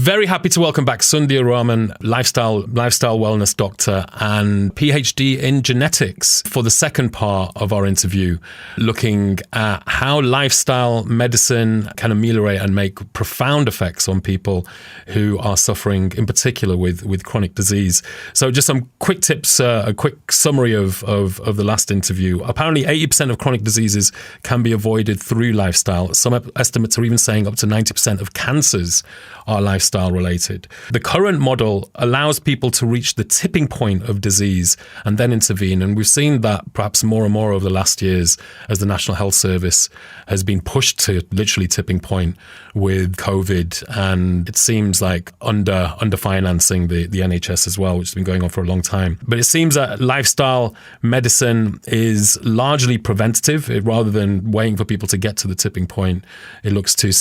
Very happy to welcome back Sundhya Raman, lifestyle wellness doctor and PhD in genetics, for the second part of our interview, looking at how lifestyle medicine can ameliorate and make profound effects on people who are suffering, in particular, with chronic disease. So just some quick tips, a quick summary of the last interview. Apparently 80% of chronic diseases can be avoided through lifestyle. Some estimates are even saying up to 90% of cancers are lifestyle related. The current model allows people to reach the tipping point of disease and then intervene. And we've seen that perhaps more and more over the last years as the National Health Service has been pushed to literally tipping point with COVID. And it seems like underfinancing the NHS as well, which has been going on for a long time. But it seems that lifestyle medicine is largely preventative. Rather than waiting for people to get to the tipping point, it looks to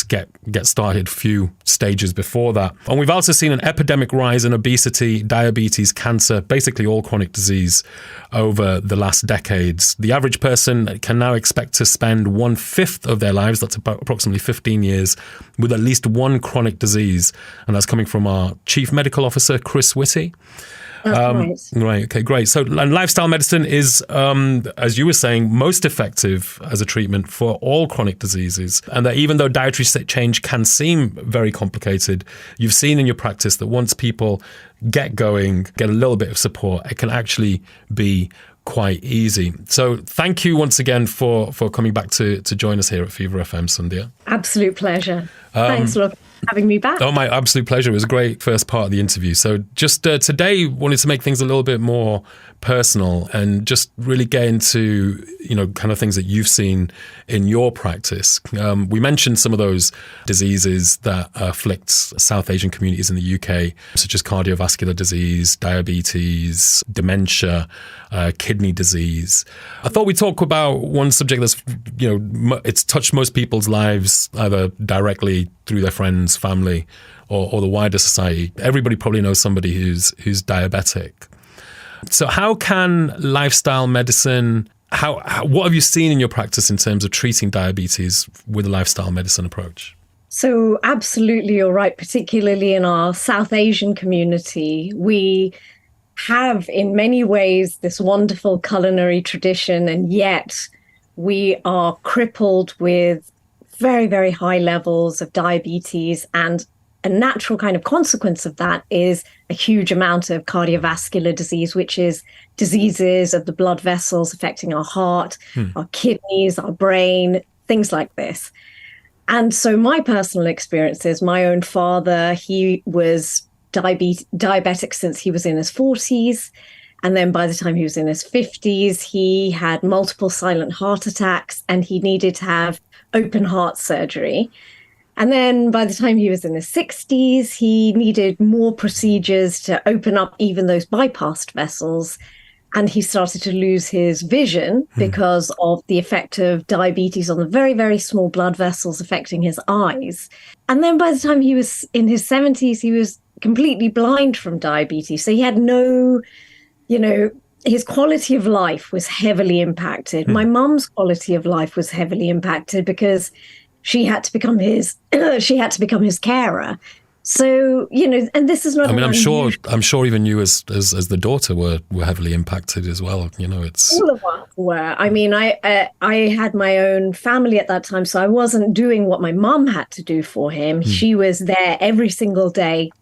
get started a few stages before that. And we've also seen an epidemic rise in obesity, diabetes, cancer, basically all chronic disease over the last decades. The average person can now expect to spend 1/5 of their lives, that's about approximately 15 years, with at least one chronic disease. And that's coming from our Chief Medical Officer, Chris Whitty. Right. Okay, great. So and lifestyle medicine is, as you were saying, most effective as a treatment for all chronic diseases. And that even though dietary change can seem very complicated, you've seen in your practice that once people get going, get a little bit of support, it can actually be quite easy. So thank you once again for coming back to join us here at Fever FM, Sundhya. Absolute pleasure. Thanks a lot for having me back. Oh, my absolute pleasure. It was a great first part of the interview. So just today, wanted to make things a little bit more personal and just really get into, kind of things that you've seen in your practice. We mentioned some of those diseases that afflict South Asian communities in the UK, such as cardiovascular disease, diabetes, dementia, kidney disease. I thought we'd talk about one subject that's, it's touched most people's lives, either directly through their friends, family, or the wider society. Everybody probably knows somebody who's diabetic. So how can lifestyle medicine, what have you seen in your practice in terms of treating diabetes with a lifestyle medicine approach? So absolutely, you're right. Particularly in our South Asian community, we have in many ways this wonderful culinary tradition, and yet we are crippled with very, very high levels of diabetes, and a natural kind of consequence of that is a huge amount of cardiovascular disease, which is diseases of the blood vessels affecting our heart, our kidneys, our brain, things like this. And so my personal experience is my own father, he was diabetic since he was in his 40s. And then by the time he was in his 50s, he had multiple silent heart attacks and he needed to have open heart surgery. And then by the time he was in his 60s, he needed more procedures to open up even those bypassed vessels. And he started to lose his vision because of the effect of diabetes on the very, very small blood vessels affecting his eyes. And then by the time he was in his 70s, he was completely blind from diabetes. So he had no, his quality of life was heavily impacted. My mum's quality of life was heavily impacted because she had to become his carer. So, and this is not. I mean, I'm sure even you as the daughter were heavily impacted as well. It's all of us were. I mean, I had my own family at that time, so I wasn't doing what my mum had to do for him. She was there every single day,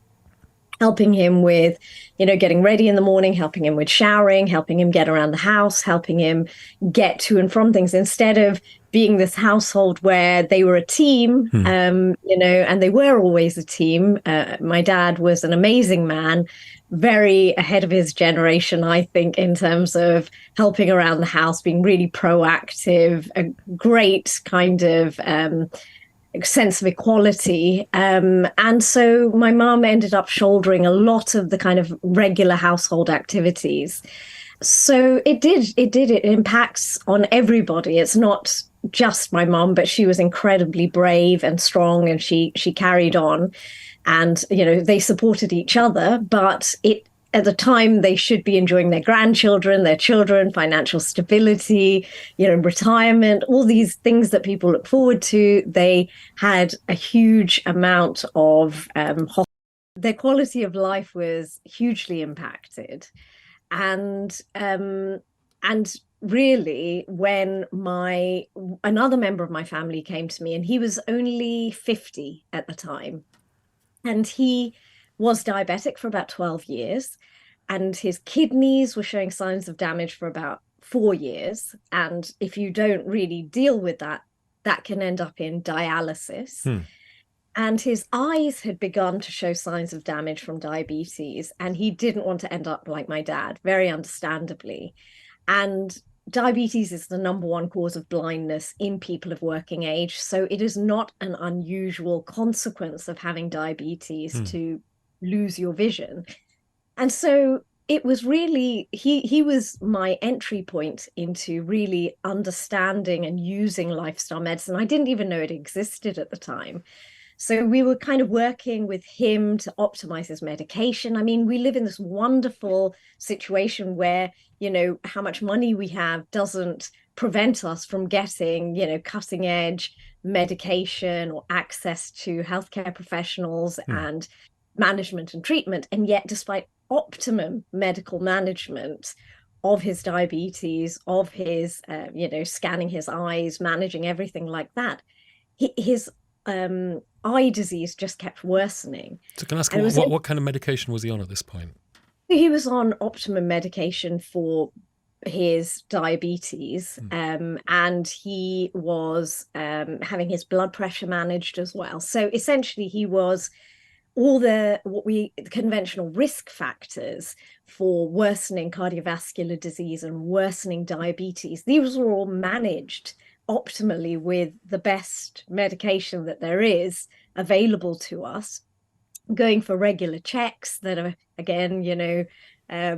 helping him with, getting ready in the morning, helping him with showering, helping him get around the house, helping him get to and from things, instead of being this household where they were a team, and they were always a team. My dad was an amazing man, very ahead of his generation, I think, in terms of helping around the house, being really proactive, a great kind of sense of equality. And so my mom ended up shouldering a lot of the kind of regular household activities. So it impacts on everybody. It's not just my mom, but she was incredibly brave and strong, and she carried on, and they supported each other. But at the time, they should be enjoying their grandchildren, their children, financial stability, retirement, all these things that people look forward to. They had a huge amount of their quality of life was hugely impacted. And really, when another member of my family came to me, and he was only 50 at the time, and he was diabetic for about 12 years, and his kidneys were showing signs of damage for about 4 years. And if you don't really deal with that, that can end up in dialysis. And his eyes had begun to show signs of damage from diabetes, and he didn't want to end up like my dad, very understandably. And diabetes is the number one cause of blindness in people of working age. So it is not an unusual consequence of having diabetes to lose your vision. And so it was really, he was my entry point into really understanding and using lifestyle medicine. I didn't even know it existed at the time. So we were kind of working with him to optimize his medication. I mean, we live in this wonderful situation where, how much money we have doesn't prevent us from getting, cutting edge medication or access to healthcare professionals and management and treatment. And yet, despite optimum medical management of his diabetes, of his, scanning his eyes, managing everything like that, his eye disease just kept worsening. So can I ask, what kind of medication was he on at this point? He was on optimum medication for his diabetes, and he was having his blood pressure managed as well. So essentially he was all the conventional risk factors for worsening cardiovascular disease and worsening diabetes. These were all managed optimally with the best medication that there is available to us, going for regular checks that are, again,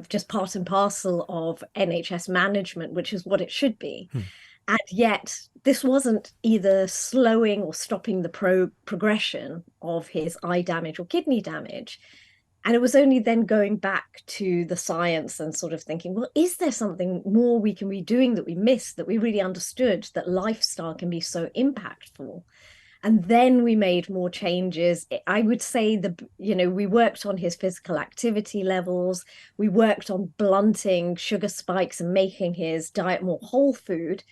just part and parcel of NHS management, which is what it should be. And yet this wasn't either slowing or stopping the progression of his eye damage or kidney damage. And it was only then going back to the science and sort of thinking, well, is there something more we can be doing that we missed, that we really understood, that lifestyle can be so impactful? And then we made more changes. I would say we worked on his physical activity levels. We worked on blunting sugar spikes and making his diet more whole food.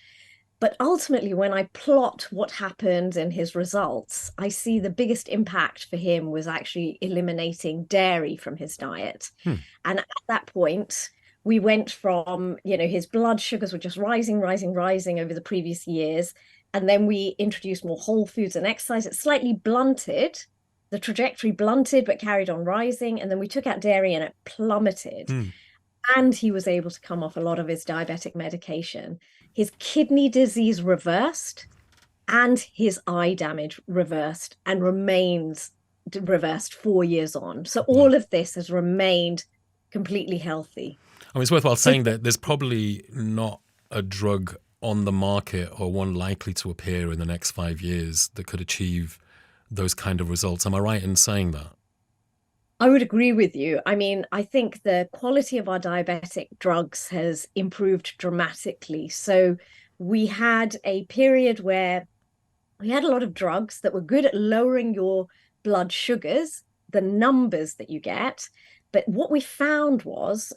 But ultimately, when I plot what happened in his results, I see the biggest impact for him was actually eliminating dairy from his diet. And at that point, we went from, his blood sugars were just rising over the previous years. And then we introduced more whole foods and exercise. It slightly blunted, the trajectory blunted, but carried on rising. And then we took out dairy and it plummeted. And he was able to come off a lot of his diabetic medication. His kidney disease reversed and his eye damage reversed and remains reversed 4 years on. So all of this has remained completely healthy. I mean, it's worthwhile saying that there's probably not a drug on the market or one likely to appear in the next 5 years that could achieve those kind of results. Am I right in saying that? I would agree with you. I mean, I think the quality of our diabetic drugs has improved dramatically. So we had a period where we had a lot of drugs that were good at lowering your blood sugars, the numbers that you get. But what we found was,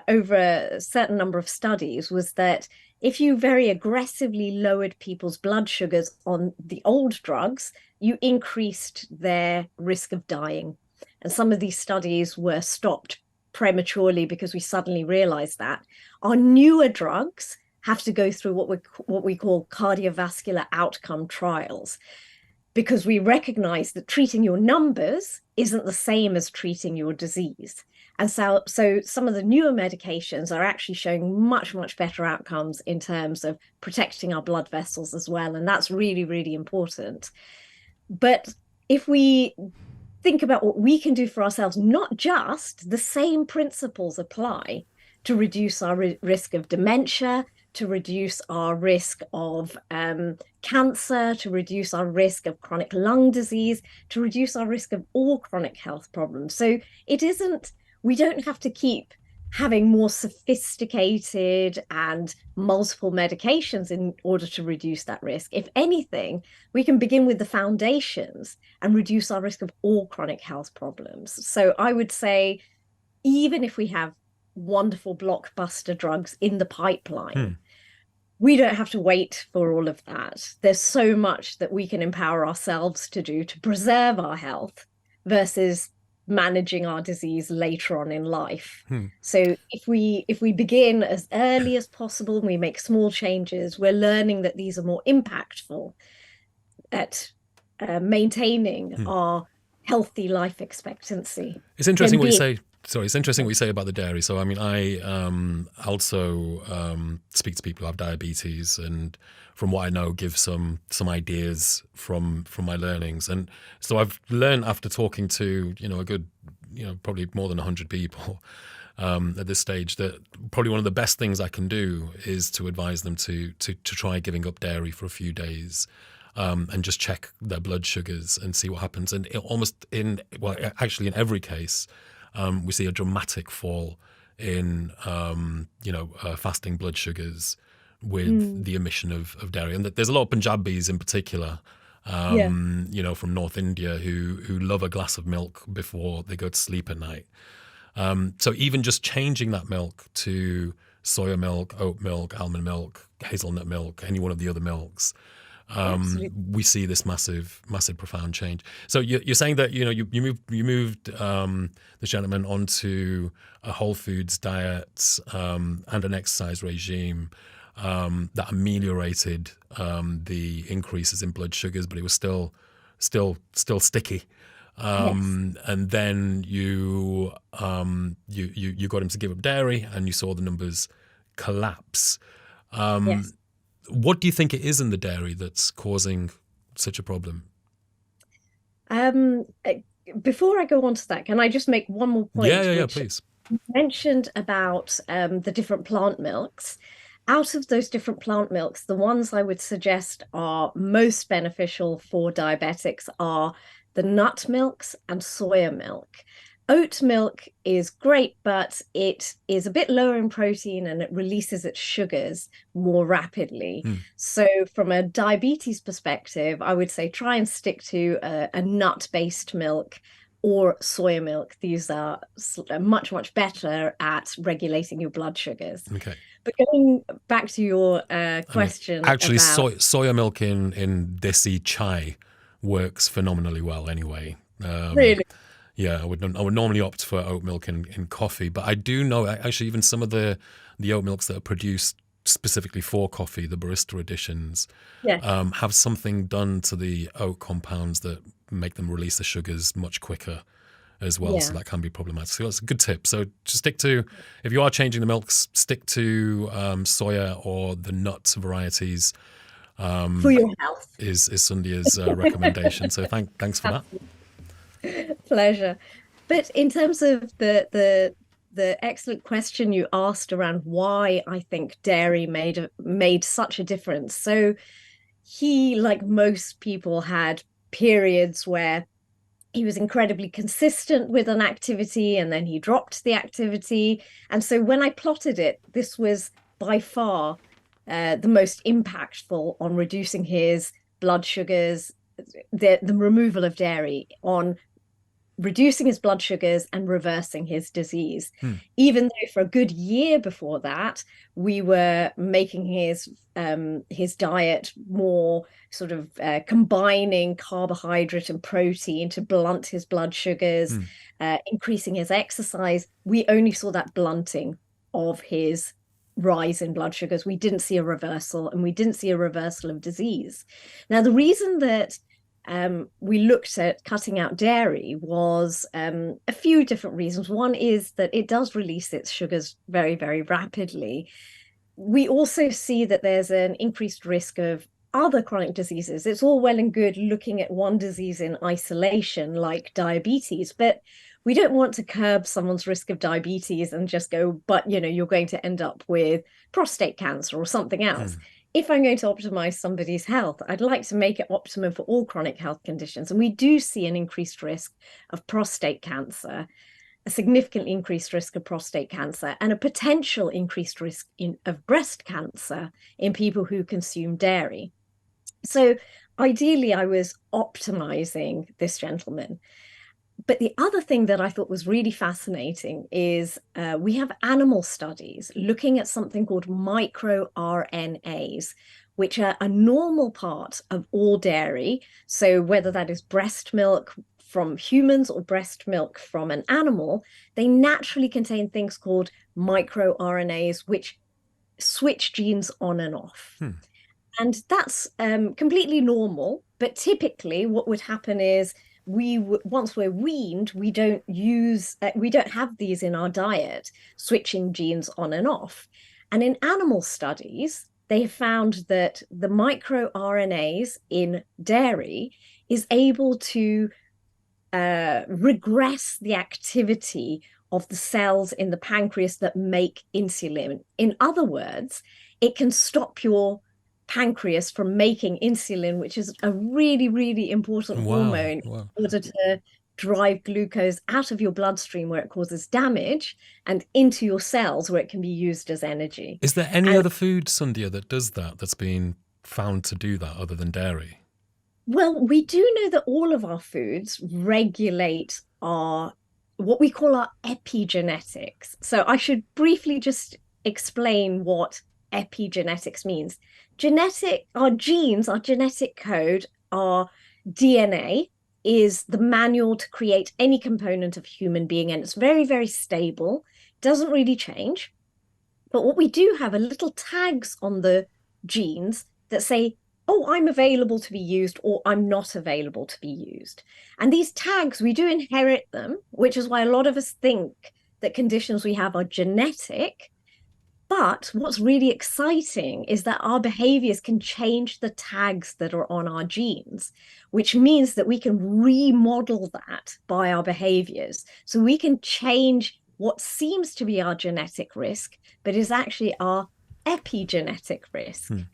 over a certain number of studies, was that if you very aggressively lowered people's blood sugars on the old drugs, you increased their risk of dying. And some of these studies were stopped prematurely because we suddenly realized that. Our newer drugs have to go through what we call cardiovascular outcome trials, because we recognize that treating your numbers isn't the same as treating your disease. And so some of the newer medications are actually showing much, much better outcomes in terms of protecting our blood vessels as well. And that's really, really important. But if we think about what we can do for ourselves, not just the same principles apply to reduce our risk of dementia, to reduce our risk of cancer, to reduce our risk of chronic lung disease, to reduce our risk of all chronic health problems. So we don't have to keep having more sophisticated and multiple medications in order to reduce that risk. If anything, we can begin with the foundations and reduce our risk of all chronic health problems. So I would say, even if we have wonderful blockbuster drugs in the pipeline, we don't have to wait for all of that. There's so much that we can empower ourselves to do to preserve our health versus managing our disease later on in life. So if we begin as early as possible and we make small changes, we're learning that these are more impactful at maintaining our healthy life expectancy. It's interesting what you say. Sorry, it's interesting what you say about the dairy. So, I mean, I also speak to people who have diabetes, and from what I know, give some ideas from my learnings. And so I've learned after talking to, a good, probably more than 100 people at this stage, that probably one of the best things I can do is to advise them to try giving up dairy for a few days. And just check their blood sugars and see what happens. And actually in every case, we see a dramatic fall in, fasting blood sugars with the omission of dairy. And there's a lot of Punjabis in particular, from North India who love a glass of milk before they go to sleep at night. So even just changing that milk to soya milk, oat milk, almond milk, hazelnut milk, any one of the other milks, we see this massive, profound change. So you're saying that you moved this gentleman onto a whole foods diet and an exercise regime that ameliorated the increases in blood sugars, but it was still sticky. And then you got him to give up dairy, and you saw the numbers collapse. Yes. What do you think it is in the dairy that's causing such a problem? Before I go on to that, can I just make one more point? Yeah, please. You mentioned about the different plant milks. Out of those different plant milks, the ones I would suggest are most beneficial for diabetics are the nut milks and soya milk. Oat milk is great, but it is a bit lower in protein and it releases its sugars more rapidly. So from a diabetes perspective, I would say try and stick to a nut-based milk or soya milk. These are much, much better at regulating your blood sugars. Okay. But going back to your question, actually, about... soya milk in desi chai works phenomenally well anyway. Really? Yeah, I would normally opt for oat milk in coffee, but I do know actually even some of the oat milks that are produced specifically for coffee, the barista editions, have something done to the oat compounds that make them release the sugars much quicker as well. So that can be problematic. So that's a good tip. So just stick to, if you are changing the milks, stick to soya or the nut varieties. For your health. Is Sundhya's recommendation. So thanks for that. Pleasure. But in terms of the excellent question you asked around why I think dairy made such a difference. So he, like most people, had periods where he was incredibly consistent with an activity and then he dropped the activity. And so when I plotted it, this was by far the most impactful on reducing his blood sugars, the removal of dairy, on reducing his blood sugars and reversing his disease. Even though for a good year before that, we were making his diet more sort of combining carbohydrate and protein to blunt his blood sugars, increasing his exercise, we only saw that blunting of his rise in blood sugars. We didn't see a reversal, and we didn't see a reversal of disease. Now, the reason that we looked at cutting out dairy was a few different reasons. One is that it does release its sugars very, very rapidly. We also see that there's an increased risk of other chronic diseases. It's all well and good looking at one disease in isolation, like diabetes, but we don't want to curb someone's risk of diabetes and just go, but you're going to end up with prostate cancer or something else. If I'm going to optimize somebody's health, I'd like to make it optimum for all chronic health conditions. And we do see an increased risk of prostate cancer. a significantly increased risk of prostate cancer and a potential increased risk of breast cancer in people who consume dairy. So ideally, I was optimizing this gentleman. But the other thing that I thought was really fascinating is we have animal studies looking at something called micro-RNAs, which are a normal part of all dairy. So whether that is breast milk from humans or breast milk from an animal, they naturally contain things called micro-RNAs, which switch genes on and off. And that's completely normal. But typically what would happen is once we're weaned, we don't have these in our diet, switching genes on and off. And in animal studies, they have found that the microRNAs in dairy is able to regress the activity of the cells in the pancreas that make insulin. In other words, it can stop your pancreas from making insulin, which is a really, really important hormone in order to drive glucose out of your bloodstream where it causes damage and into your cells where it can be used as energy. Is there any other food, Sundhya, that does that, that's been found to do that other than dairy? Well, we do know that all of our foods regulate what we call our epigenetics. So I should briefly just explain what epigenetics means. Our genes, our genetic code, our DNA is the manual to create any component of human being, and it's very, very stable, doesn't really change. But what we do have are little tags on the genes that say, oh, I'm available to be used, or I'm not available to be used. And these tags, we do inherit them, which is why a lot of us think that conditions we have are genetic. But what's really exciting is that our behaviors can change the tags that are on our genes, which means that we can remodel that by our behaviors. So we can change what seems to be our genetic risk, but is actually our epigenetic risk. And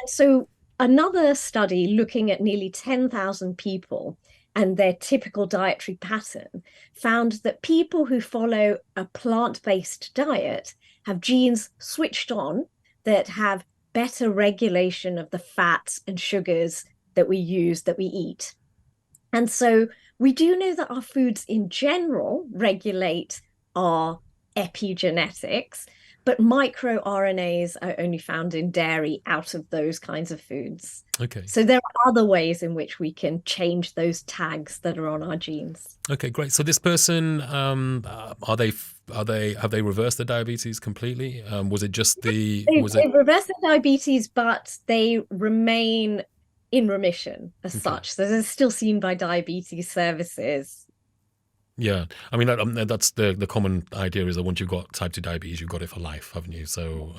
so another study looking at nearly 10,000 people and their typical dietary pattern found that people who follow a plant-based diet have genes switched on that have better regulation of the fats and sugars that we use, that we eat. And so we do know that our foods in general regulate our epigenetics, but microRNAs are only found in dairy out of those kinds of foods. Okay. So there are other ways in which we can change those tags that are on our genes. Okay, great. So this person, have they reversed the diabetes completely? Was it just they've reversed the diabetes, but they remain in remission as such. So they're still seen by diabetes services. Yeah, I mean that's the common idea is that once you've got type 2 diabetes, you've got it for life, haven't you? So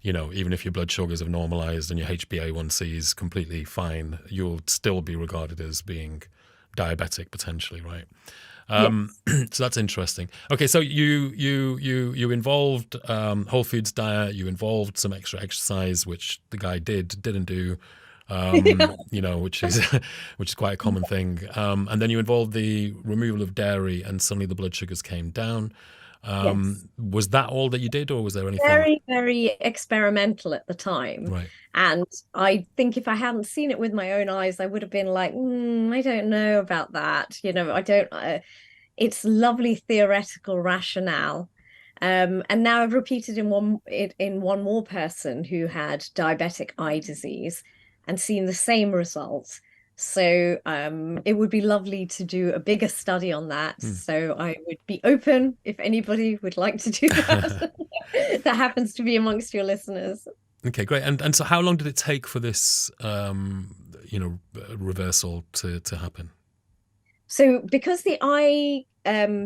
even if your blood sugars have normalized and your HbA1c is completely fine, you'll still be regarded as being diabetic potentially, right? Yes. So that's interesting. Okay, so you involved whole foods diet, you involved some extra exercise, which the guy didn't do. Which is quite a common thing. And then you involved the removal of dairy, and suddenly the blood sugars came down. Yes. Was that all that you did, or was there anything? Very, very experimental at the time. Right. And I think if I hadn't seen it with my own eyes, I would have been like, I don't know about that. It's lovely theoretical rationale. And now I've repeated in one more person who had diabetic eye disease and seen the same results. So it would be lovely to do a bigger study on that. So I would be open if anybody would like to do that. That happens to be amongst your listeners. Okay, great. And so how long did it take for this reversal to happen? So because the eye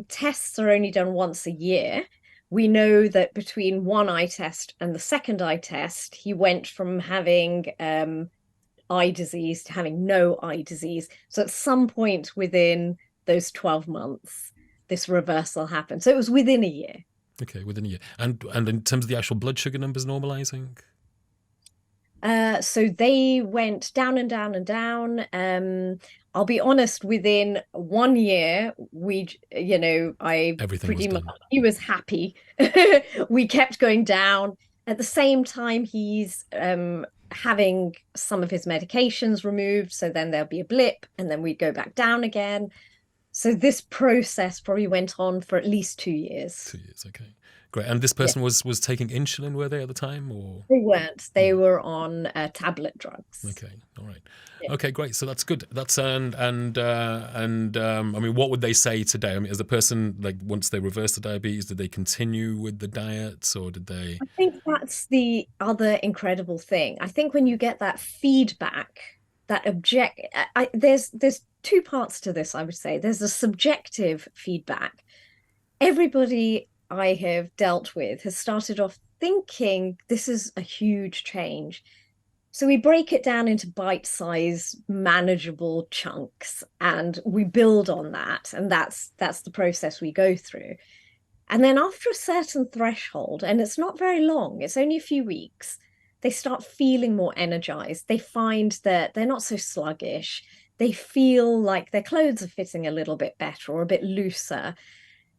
tests are only done once a year, we know that between one eye test and the second eye test, he went from having eye disease to having no eye disease. So at some point within those 12 months, this reversal happened. So it was within a year. Okay, within a year. And in terms of the actual blood sugar numbers normalizing? So they went down and down and down. I'll be honest, within 1 year, I Everything was pretty much, done. he was happy. We kept going down. At the same time, he's having some of his medications removed. So then there'll be a blip and then we'd go back down again. So this process probably went on for at least 2 years. 2 years, okay. Great. And this Yeah. person was taking insulin, were they at the time, or? They weren't. They No. were on tablet drugs. Okay. All right. Yeah. Okay. Great. So that's good. That's I mean, what would they say today? I mean, as a person, like once they reversed the diabetes, did they continue with the diets, or did they? I think that's the other incredible thing. I think when you get that feedback, that there's two parts to this, I would say. There's a subjective feedback. Everybody I have dealt with has started off thinking this is a huge change. So we break it down into bite-sized, manageable chunks, and we build on that. And that's the process we go through. And then after a certain threshold, and it's not very long, it's only a few weeks, they start feeling more energized. They find that they're not so sluggish. They feel like their clothes are fitting a little bit better or a bit looser.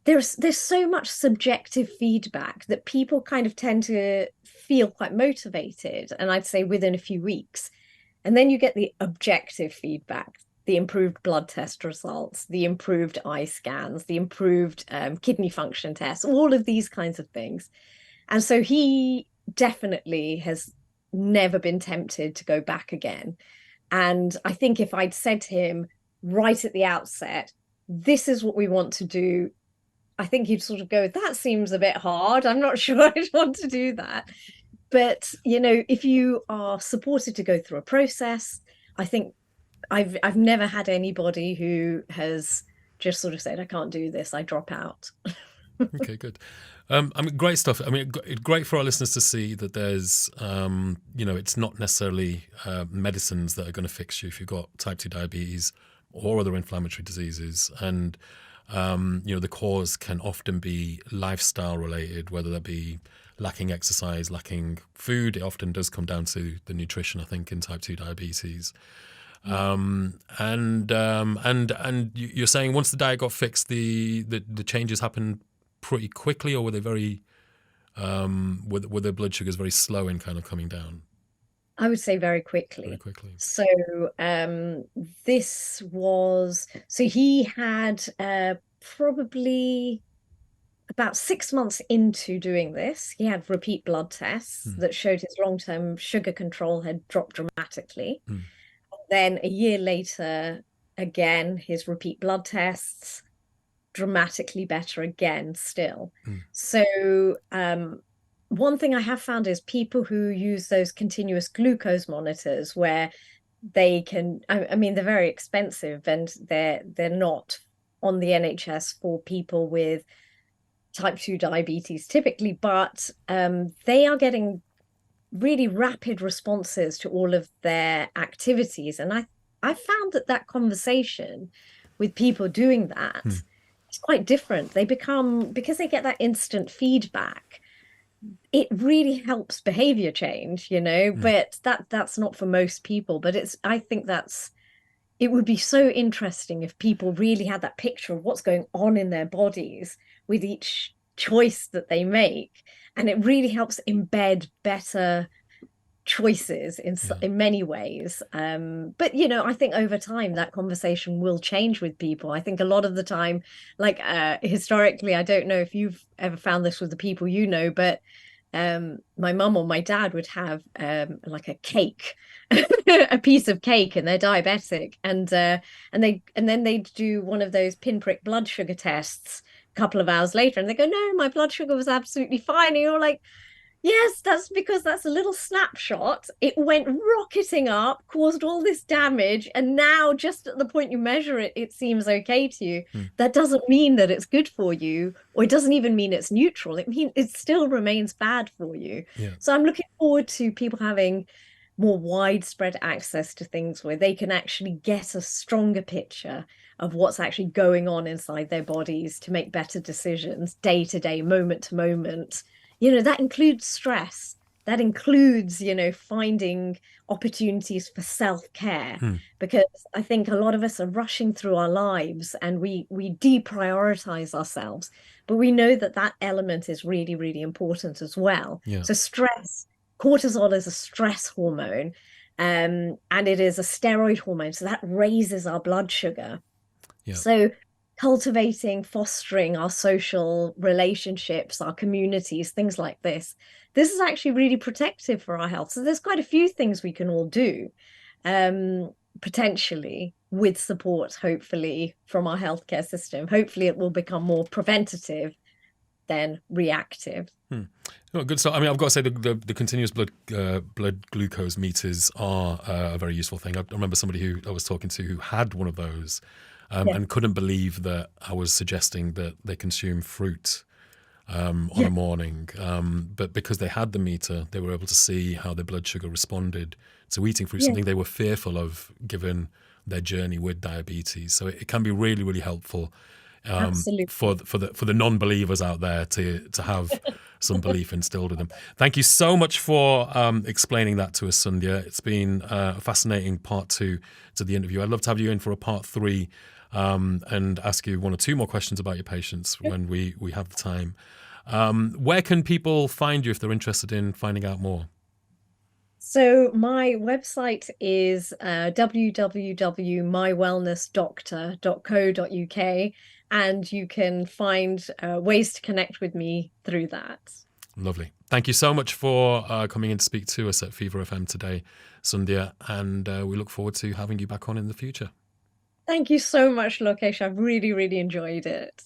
There's so much subjective feedback that people kind of tend to feel quite motivated, and I'd say within a few weeks. And then you get the objective feedback, the improved blood test results, the improved eye scans, the improved kidney function tests, all of these kinds of things. And so he definitely has never been tempted to go back again. And I think if I'd said to him right at the outset, this is what we want to do, I think he'd sort of go, that seems a bit hard. I'm not sure I'd want to do that. But, if you are supported to go through a process, I think I've never had anybody who has just sort of said, I can't do this, I drop out. Okay, good. I mean, great stuff. I mean, it's great for our listeners to see that there's, it's not necessarily medicines that are going to fix you if you've got type 2 diabetes or other inflammatory diseases. And, the cause can often be lifestyle related, whether that be lacking exercise, lacking food. It often does come down to the nutrition, I think, in type 2 diabetes. And you're saying once the diet got fixed, the changes happened pretty quickly, or were they very were their blood sugars very slow in kind of coming down? I would say very quickly. Very quickly. So he had probably about 6 months into doing this, he had repeat blood tests that showed his long-term sugar control had dropped dramatically. Then a year later, again, his repeat blood tests dramatically better again still. So one thing I have found is people who use those continuous glucose monitors where they can, I mean, they're very expensive and they're not on the NHS for people with type 2 diabetes typically, but they are getting really rapid responses to all of their activities. And I found that conversation with people doing that is quite different. They become, because they get that instant feedback, it really helps behavior change, but that's not for most people. But I think it would be so interesting if people really had that picture of what's going on in their bodies with each choice that they make. And it really helps embed better choices in many ways. But, I think over time that conversation will change with people. I think a lot of the time, like historically, I don't know if you've ever found this with the people but my mum or my dad would have like a cake, a piece of cake, and they're diabetic, and then they'd do one of those pinprick blood sugar tests a couple of hours later, and they go, no, my blood sugar was absolutely fine. And you're like, yes, that's because that's a little snapshot. It went rocketing up, caused all this damage, and now just at the point you measure it, it seems okay to you. That doesn't mean that it's good for you, or it doesn't even mean it's neutral. It means it still remains bad for you. So I'm looking forward to people having more widespread access to things where they can actually get a stronger picture of what's actually going on inside their bodies to make better decisions day to day, moment to moment. That includes stress. that includes, finding opportunities for self-care, because I think a lot of us are rushing through our lives and we deprioritize ourselves, but we know that that element is really, really important as well. Yeah. So stress, cortisol is a stress hormone, and it is a steroid hormone, so that raises our blood sugar. Yeah. So cultivating, fostering our social relationships, our communities, things like this is actually really protective for our health. So there's quite a few things we can all do, potentially with support, hopefully, from our healthcare system. Hopefully it will become more preventative than reactive. Oh, good stuff. I mean, I've got to say the continuous blood glucose meters are a very useful thing. I remember somebody who I was talking to who had one of those and couldn't believe that I was suggesting that they consume fruit on a morning. But because they had the meter, they were able to see how their blood sugar responded to eating fruit, something they were fearful of given their journey with diabetes. So it can be really, really helpful for the non-believers out there to have some belief instilled in them. Thank you so much for explaining that to us, Sundhya. It's been a fascinating part 2 to the interview. I'd love to have you in for a part 3 and ask you 1 or 2 more questions about your patients when we have the time. Where can people find you if they're interested in finding out more? So my website is www.mywellnessdoctor.co.uk, and you can find ways to connect with me through that. Lovely. Thank you so much for coming in to speak to us at Fever FM today, Sundhya, and we look forward to having you back on in the future. Thank you so much, Lokesh. I've really, really enjoyed it.